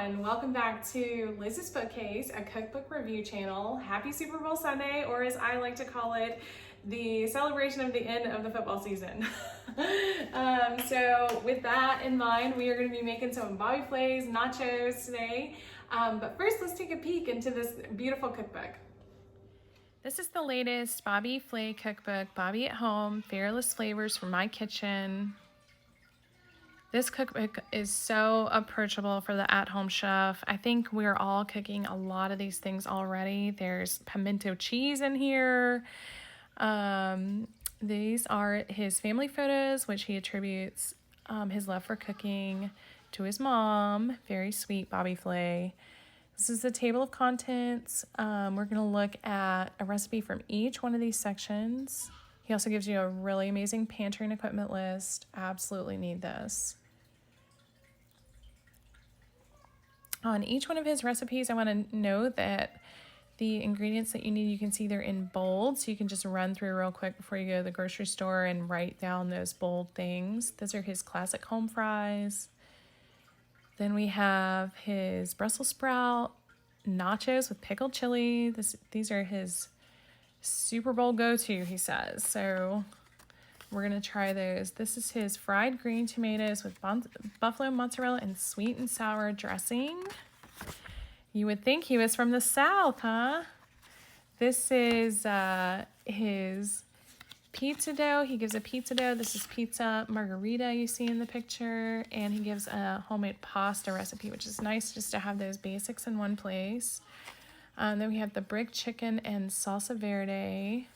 everyone. Welcome back to Liz's Bookcase, a cookbook review channel. Happy Super Bowl Sunday, or as I like to call it, the celebration of the end of the football season. So with that in mind, we are going to be making some Bobby Flays nachos today. But first, let's take a peek into this beautiful cookbook. This is the latest Bobby Flay cookbook, Bobby at Home, Fearless Flavors from My Kitchen. This cookbook is so approachable for the at-home chef. I think we're all cooking a lot of these things already. There's pimento cheese in here. These are his family photos, which he attributes his love for cooking to his mom. Very sweet, Bobby Flay. This is the table of contents. We're going to look at a recipe from each one of these sections. He also gives you a really amazing pantry and equipment list. Absolutely need this. On each one of his recipes, I want to note that the ingredients that you need, you can see they're in bold, so you can just run through real quick before you go to the grocery store and write down those bold things. Those are his classic home fries. Then we have his Brussels Sprout Nachos with pickled chili. These are his Super Bowl go-to, he says. So we're going to try those. This is his fried green tomatoes with buffalo mozzarella and sweet and sour dressing. You would think he was from the South, huh? This is his pizza dough. He gives a pizza dough. This is pizza margarita you see in the picture. And he gives a homemade pasta recipe, which is nice just to have those basics in one place. Then we have the brick chicken and salsa verde.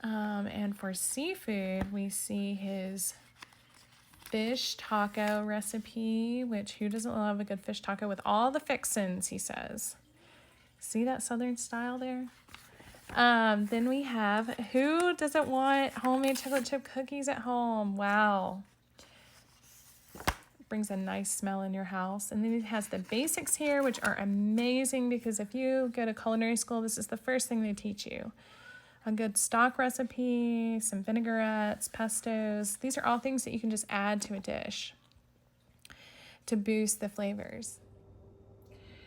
And for seafood, we see his fish taco recipe, which who doesn't love a good fish taco with all the fixins, he says. See that southern style there? Then we have, who doesn't want homemade chocolate chip cookies at home? Wow. Brings a nice smell in your house. And then it has the basics here, which are amazing because if you go to culinary school, this is the first thing they teach you. A good stock recipe, some vinaigrettes, pestos. These are all things that you can just add to a dish to boost the flavors.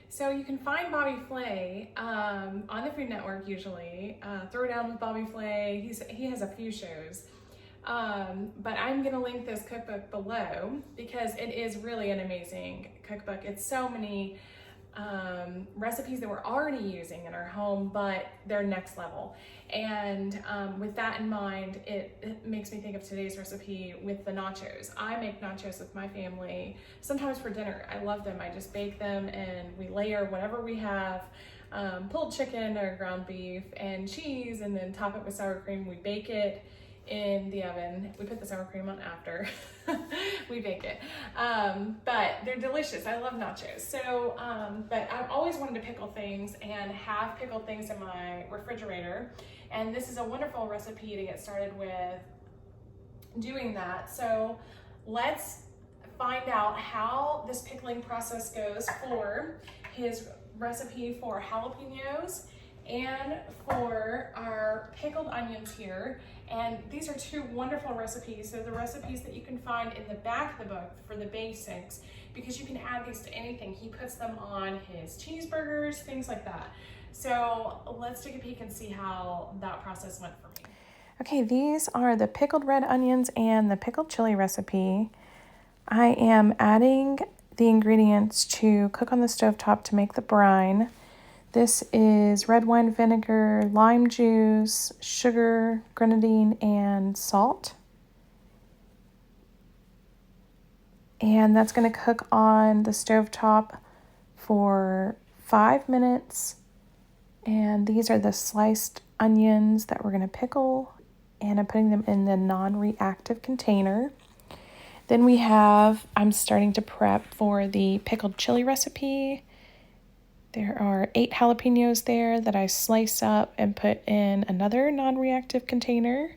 So you can find Bobby Flay on the Food Network usually. Throw Down with Bobby Flay. He has a few shows. But I'm going to link this cookbook below because it is really an amazing cookbook. It's so many recipes that we're already using in our home, but they're next level. And with that in mind, it makes me think of today's recipe with the nachos. I make nachos with my family, sometimes for dinner. I love them. I just bake them and we layer whatever we have, pulled chicken or ground beef and cheese, and then top it with sour cream. We bake it in the oven. We put the sour cream on after we bake it. But they're delicious. I love nachos. So, but I've always wanted to pickle things and have pickled things in my refrigerator. And this is a wonderful recipe to get started with doing that. So let's find out how this pickling process goes for his recipe for jalapeños and for our pickled onions here. And these are two wonderful recipes. They're the recipes that you can find in the back of the book for the basics, because you can add these to anything. He puts them on his cheeseburgers, things like that. So let's take a peek and see how that process went for me. Okay, these are the pickled red onions and the pickled chili recipe. I am adding the ingredients to cook on the stovetop to make the brine. This is red wine vinegar, lime juice, sugar, grenadine, and salt. And that's going to cook on the stovetop for 5 minutes. And these are the sliced onions that we're going to pickle. And I'm putting them in the non-reactive container. Then we have, I'm starting to prep for the pickled chili recipe. There are 8 jalapeños there that I slice up and put in another non-reactive container.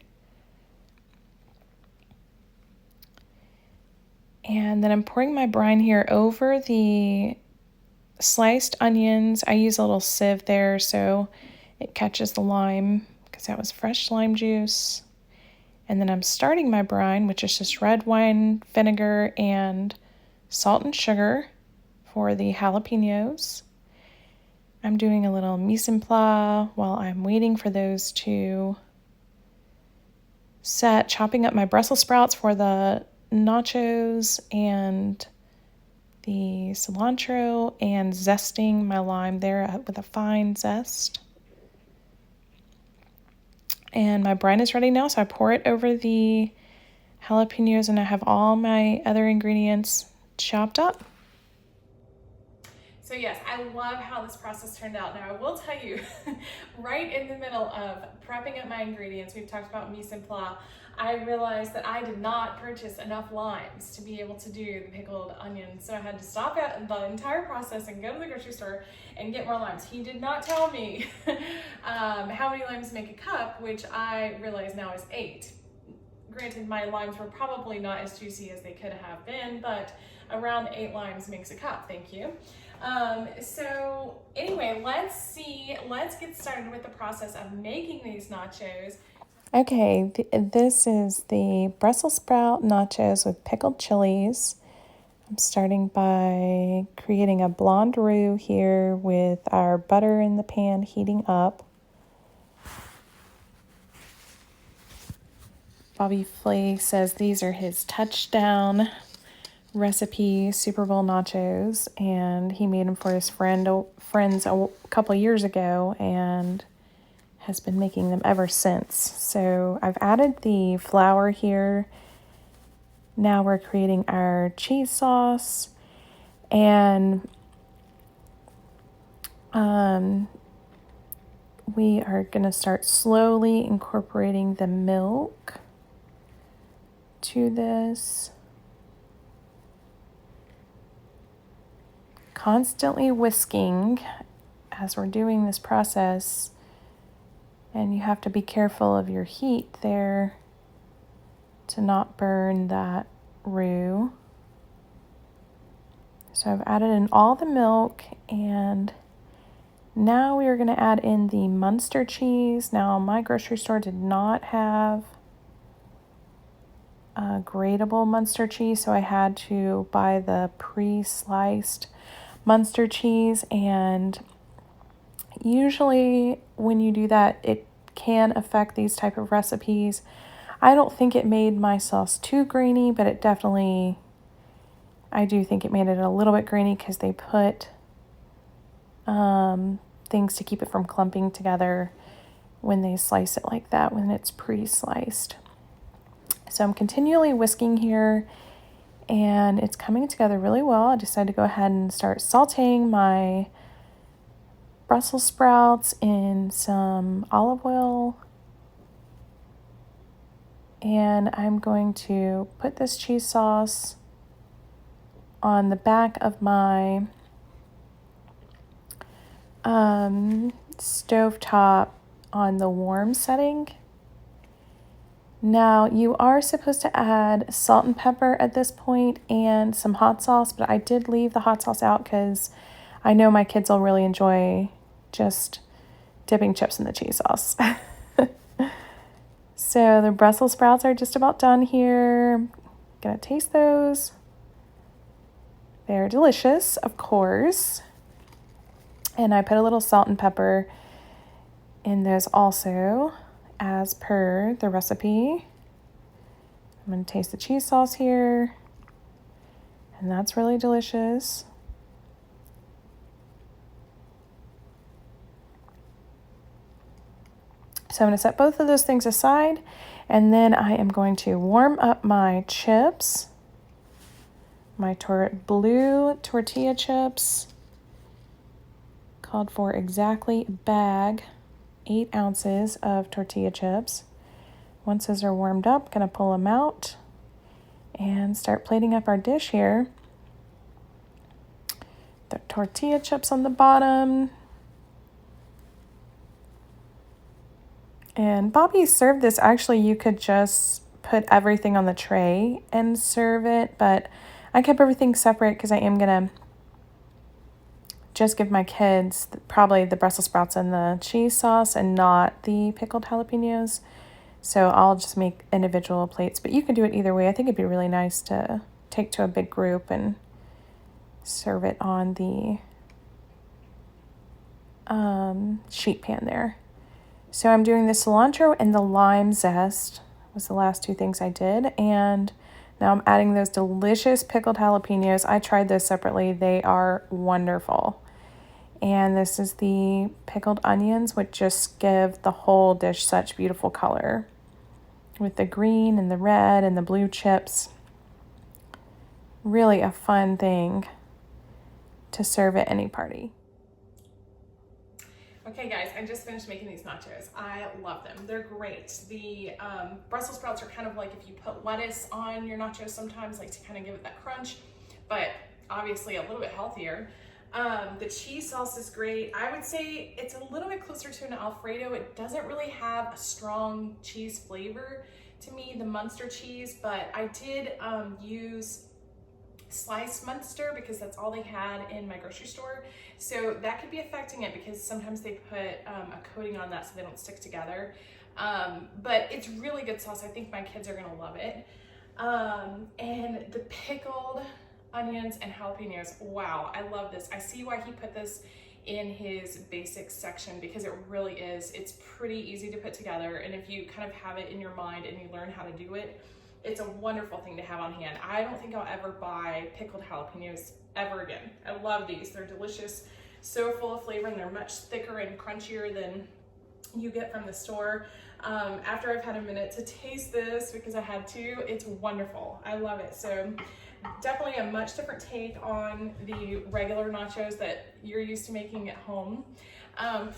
And then I'm pouring my brine here over the sliced onions. I use a little sieve there so it catches the lime because that was fresh lime juice. And then I'm starting my brine, which is just red wine vinegar and salt and sugar for the jalapeños. I'm doing a little mise en place while I'm waiting for those to set, chopping up my Brussels sprouts for the nachos and the cilantro, and zesting my lime there with a fine zest. And my brine is ready now, so I pour it over the jalapeños, and I have all my other ingredients chopped up. So yes, I love how this process turned out. Now I will tell you, right in the middle of prepping up my ingredients, we've talked about mise en place, I realized that I did not purchase enough limes to be able to do the pickled onions. So I had to stop at the entire process and go to the grocery store and get more limes. He did not tell me how many limes make a cup, which I realize now is 8. Granted, my limes were probably not as juicy as they could have been, but around 8 limes makes a cup, thank you. So anyway, let's get started with the process of making these nachos. Okay, this is the Brussels Sprout Nachos with pickled chilies. I'm starting by creating a blonde roux here with our butter in the pan heating up. Bobby Flays says these are his touchdown recipe Super Bowl nachos, and he made them for his friends a couple years ago and has been making them ever since. So I've added the flour here. Now we're creating our cheese sauce, and we are going to start slowly incorporating the milk to this. Constantly whisking as we're doing this process, and you have to be careful of your heat there to not burn that roux. So I've added in all the milk, and now we are going to add in the Munster cheese. Now my grocery store did not have a grateable Munster cheese, so I had to buy the pre-sliced Munster cheese, and usually when you do that, it can affect these type of recipes. I don't think it made my sauce too grainy, but it definitely, I do think it made it a little bit grainy because they put things to keep it from clumping together when they slice it like that, when it's pre-sliced. So I'm continually whisking here, and it's coming together really well. I decided to go ahead and start sauteing my Brussels sprouts in some olive oil. And I'm going to put this cheese sauce on the back of my stovetop on the warm setting. Now, you are supposed to add salt and pepper at this point and some hot sauce, but I did leave the hot sauce out because I know my kids will really enjoy just dipping chips in the cheese sauce. So the Brussels sprouts are just about done here. Gonna taste those. They're delicious, of course. And I put a little salt and pepper in those also, as per the recipe. I'm going to taste the cheese sauce here, and that's really delicious. So I'm going to set both of those things aside, and then I am going to warm up my chips, my blue tortilla chips. Called for exactly a bag, 8 ounces of tortilla chips. Once those are warmed up, gonna pull them out and start plating up our dish here. The tortilla chips on the bottom. And Bobby served this. Actually, you could just put everything on the tray and serve it, but I kept everything separate because I am gonna just give my kids probably the Brussels sprouts and the cheese sauce and not the pickled jalapenos. So I'll just make individual plates, but you can do it either way. I think it'd be really nice to take to a big group and serve it on the sheet pan there. So I'm doing the cilantro and the lime zest was the last two things I did. And now I'm adding those delicious pickled jalapeños. I tried those separately. They are wonderful. And this is the pickled onions, which just give the whole dish such beautiful color with the green and the red and the blue chips. Really a fun thing to serve at any party. Okay guys, I just finished making these nachos. I love them. They're great. The Brussels sprouts are kind of like if you put lettuce on your nachos sometimes, like to kind of give it that crunch, but obviously a little bit healthier. The cheese sauce is great. I would say it's a little bit closer to an Alfredo. It doesn't really have a strong cheese flavor to me, the Munster cheese, but I did use sliced Munster because that's all they had in my grocery store. So that could be affecting it because sometimes they put a coating on that so they don't stick together. But it's really good sauce. I think my kids are gonna love it. And the pickled onions and jalapenos. Wow, I love this. I see why he put this in his basics section because it really is. It's pretty easy to put together. And if you kind of have it in your mind and you learn how to do it, it's a wonderful thing to have on hand. I don't think I'll ever buy pickled jalapenos ever again. I love these. They're delicious, so full of flavor, and they're much thicker and crunchier than you get from the store. After I've had a minute to taste this, because I had to, it's wonderful. I love it. So definitely a much different take on the regular nachos that you're used to making at home.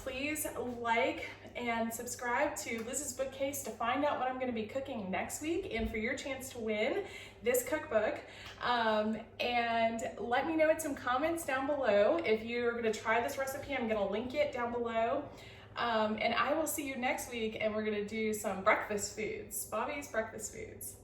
Please like and subscribe to Liz's Bookcase to find out what I'm going to be cooking next week and for your chance to win this cookbook. And let me know in some comments down below if you're going to try this recipe. I'm going to link it down below. And I will see you next week, and we're going to do some breakfast foods, Bobby's breakfast foods.